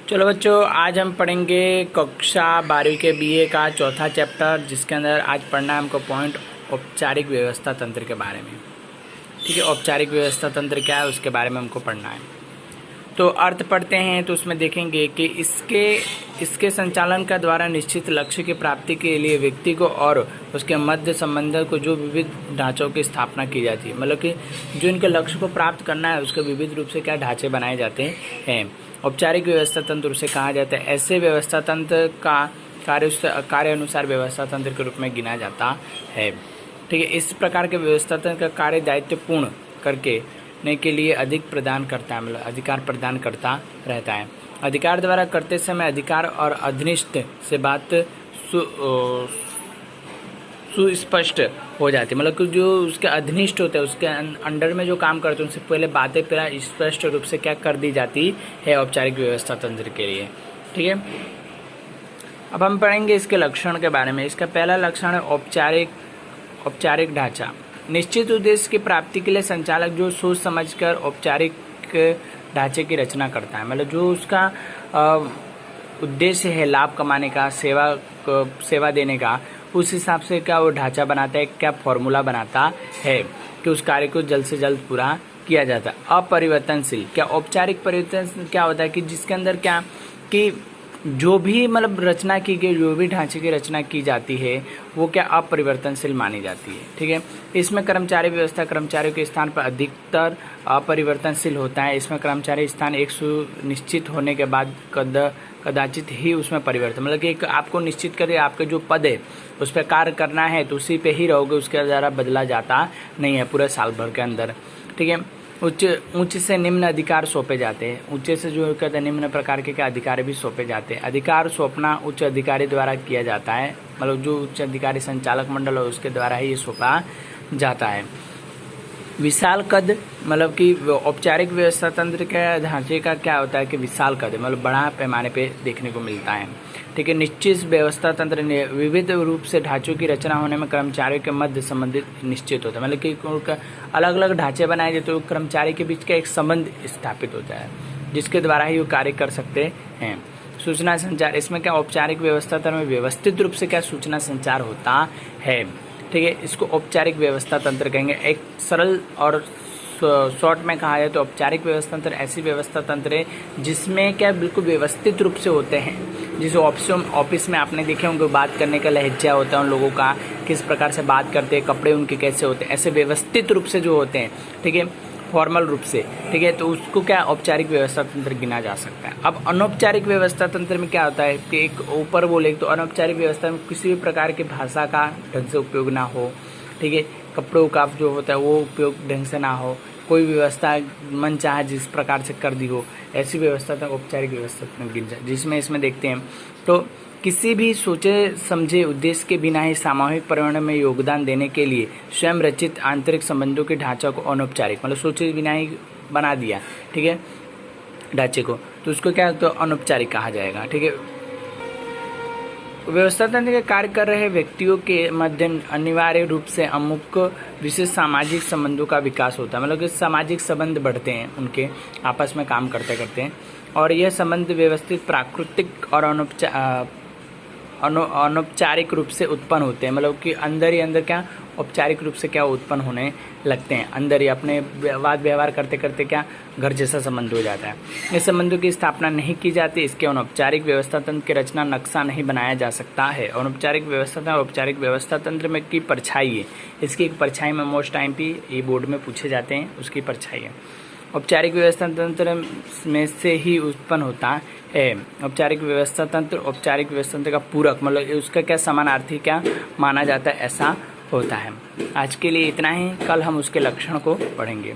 चलो बच्चों, आज हम पढ़ेंगे कक्षा 12वीं के बीए का चौथा चैप्टर, जिसके अंदर आज पढ़ना है हमको पॉइंट औपचारिक व्यवस्था तंत्र के बारे में। ठीक है, औपचारिक व्यवस्था तंत्र क्या है उसके बारे में हमको पढ़ना है। तो अर्थ पढ़ते हैं तो उसमें देखेंगे कि इसके संचालन का द्वारा निश्चित लक्ष्य की प्राप्ति के लिए व्यक्ति को और उसके मध्य संबंध को जो विविध ढांचों की स्थापना की जाती है, मतलब कि जो इनके लक्ष्य को प्राप्त करना है उसके विविध रूप से क्या ढांचे बनाए जाते हैं। औपचारिक व्यवस्था तंत्र उसे कहा जाता है। ऐसे व्यवस्था तंत्र का कार्य अनुसार व्यवस्था तंत्र के रूप में गिना जाता है। ठीक है, इस प्रकार के व्यवस्था तंत्र का कार्य दायित्व पूर्ण करके ने के लिए अधिक प्रदान करता है, मतलब अधिकार प्रदान करता रहता है। अधिकार द्वारा करते समय अधिकार और अधिनिष्ठ से बात सुस्पष्ट हो जाती है, मतलब कि जो उसके अधिनिष्ठ होते हैं, उसके अंडर में जो काम करते हैं उनसे पहले बातें पहले स्पष्ट रूप से क्या कर दी जाती है औपचारिक व्यवस्था तंत्र के लिए। ठीक है, अब हम पढ़ेंगे इसके लक्षण के बारे में। इसका पहला लक्षण है औपचारिक ढांचा। निश्चित उद्देश्य की प्राप्ति के लिए संचालक जो सोच समझकर औपचारिक ढांचे की रचना करता है, मतलब जो उसका उद्देश्य है लाभ कमाने का, सेवा देने का, उस हिसाब से क्या वो ढांचा बनाता है, क्या फॉर्मूला बनाता है कि उस कार्य को जल्द से जल्द पूरा किया जाता है। अपरिवर्तनशील, क्या औपचारिक परिवर्तन क्या होता है कि जिसके अंदर क्या कि जो भी मतलब रचना की गई, जो भी ढांचे की रचना की जाती है वो क्या अपरिवर्तनशील मानी जाती है। ठीक है, इसमें कर्मचारी व्यवस्था कर्मचारियों के स्थान पर अधिकतर अपरिवर्तनशील होता है। इसमें कर्मचारी स्थान एक सुनिश्चित होने के बाद कदाचित ही उसमें परिवर्तन, मतलब कि एक आपको निश्चित करे आपके जो पद है उस पर कार्य करना है तो उसी पे ही रहोगे, उसके द्वारा बदला जाता नहीं है पूरे साल भर के अंदर। ठीक है, उच्च से निम्न अधिकार सौंपे जाते हैं। ऊंचे से जो कहते हैं निम्न प्रकार के क्या अधिकार भी सौंपे जाते हैं। अधिकार सौंपना उच्च अधिकारी द्वारा किया जाता है, मतलब जो उच्च अधिकारी संचालक मंडल है उसके द्वारा ही ये सौंपा जाता है। विशाल कद, मतलब कि औपचारिक व्यवस्था तंत्र के ढांचे का क्या होता है कि विशाल कद, मतलब बड़ा पैमाने पे देखने को मिलता है। ठीक है, निश्चित व्यवस्था तंत्र विविध रूप से ढांचों की रचना होने में कर्मचारियों के मध्य संबंधित निश्चित होता है, मतलब कि अलग अलग ढांचे बनाए जाते तो कर्मचारी के बीच का एक संबंध स्थापित होता है जिसके द्वारा ही वो कार्य कर सकते हैं। सूचना संचार, इसमें क्या औपचारिक व्यवस्था तंत्र में व्यवस्थित रूप से क्या सूचना संचार होता है। ठीक है, इसको औपचारिक व्यवस्था तंत्र कहेंगे। एक सरल और शॉर्ट में कहा जाए तो औपचारिक व्यवस्था तंत्र ऐसी व्यवस्था तंत्र है जिसमें क्या बिल्कुल व्यवस्थित रूप से होते हैं। जिस ऑफिस में आपने देखे होंगे बात करने का लहजा होता है उन लोगों का, किस प्रकार से बात करते हैं, कपड़े उनके कैसे होते हैं, ऐसे व्यवस्थित रूप से जो होते हैं। ठीक है, फॉर्मल रूप से। ठीक है, तो उसको क्या औपचारिक व्यवस्था तंत्र गिना जा सकता है। अब अनौपचारिक व्यवस्था तंत्र में क्या होता है कि एक ऊपर बोले तो अनौपचारिक व्यवस्था में किसी भी प्रकार की भाषा का ढंग से उपयोग ना हो। ठीक है, कपड़ों का जो होता है वो उपयोग ढंग से ना हो, कोई व्यवस्था मन चाहे जिस प्रकार से कर दी हो, ऐसी व्यवस्था तक औपचारिक व्यवस्था में गिन जाए। जिसमें इसमें देखते हैं तो किसी भी सोचे समझे उद्देश्य के बिना ही सामूहिक पर्यावरण में योगदान देने के लिए स्वयं रचित आंतरिक संबंधों के ढांचा को अनौपचारिक, मतलब सोचे बिना ही बना दिया। ठीक है, ढांचे को, तो उसको क्या तो अनौपचारिक कहा जाएगा। ठीक है, व्यवस्था तंत्र के कार्य कर रहे व्यक्तियों के मध्य अनिवार्य रूप से अमुक विशेष सामाजिक संबंधों का विकास होता है, मतलब कि सामाजिक संबंध बढ़ते हैं उनके आपस में काम करते करते, और यह संबंध व्यवस्थित प्राकृतिक और अनौपचारिक रूप से उत्पन्न होते हैं, मतलब कि अंदर ही अंदर क्या औपचारिक रूप से क्या उत्पन्न होने लगते हैं, अंदर ही अपने वाद व्यवहार करते करते क्या घर जैसा संबंध हो जाता है। इस संबंधों की स्थापना नहीं की जाती, इसके अनौपचारिक व्यवस्था तंत्र की रचना नक्शा नहीं बनाया जा सकता है। अनौपचारिक व्यवस्था तंत्र औपचारिक व्यवस्था तंत्र में की परछाई है, इसकी एक परछाई में मोस्ट टाइम पे ये बोर्ड में पूछे जाते हैं, उसकी परछाई है। औपचारिक व्यवस्था तंत्र में से ही उत्पन्न होता है। औपचारिक व्यवस्था तंत्र का पूरक, मतलब उसका क्या समानार्थी क्या माना जाता है, ऐसा होता है। आज के लिए इतना ही, कल हम उसके लक्षण को पढ़ेंगे।